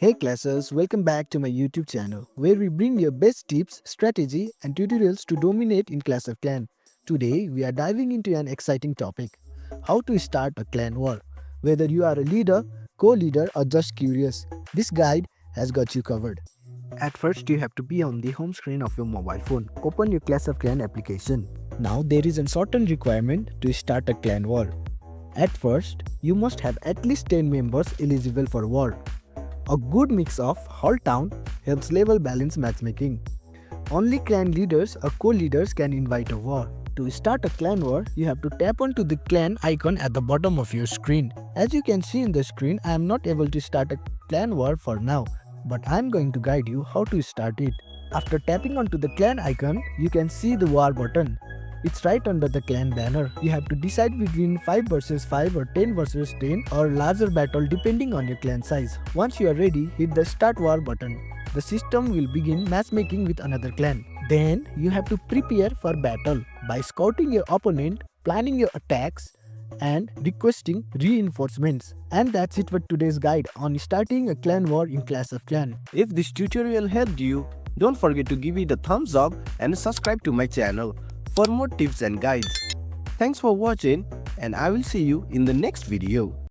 Hey classers, welcome back to my YouTube channel where we bring you best tips, strategy and tutorials to dominate in Clash of Clan. Today we are diving into an exciting topic, how to start a clan war. Whether you are a leader, co-leader or just curious, this guide has got you covered. At first you have to be on the home screen of your mobile phone. Open your Clash of Clan application. Now there is a certain requirement to start a clan war. At first, you must have at least 10 members eligible for war. A good mix of whole town helps level balance matchmaking. Only clan leaders or co-leaders can invite a war. To start a clan war, you have to tap onto the clan icon at the bottom of your screen. As you can see in the screen, I am not able to start a clan war for now, but I am going to guide you how to start it. After tapping onto the clan icon, you can see the war button. It's right under the clan banner. You have to decide between 5 versus 5 or 10 versus 10 or larger battle depending on your clan size. Once you are ready, hit the start war button. The system will begin matchmaking with another clan. Then you have to prepare for battle by scouting your opponent, planning your attacks and requesting reinforcements. And that's it for today's guide on starting a clan war in Clash of Clans. If this tutorial helped you, don't forget to give it a thumbs up and subscribe to my channel for more tips and guides. Thanks for watching and I will see you in the next video.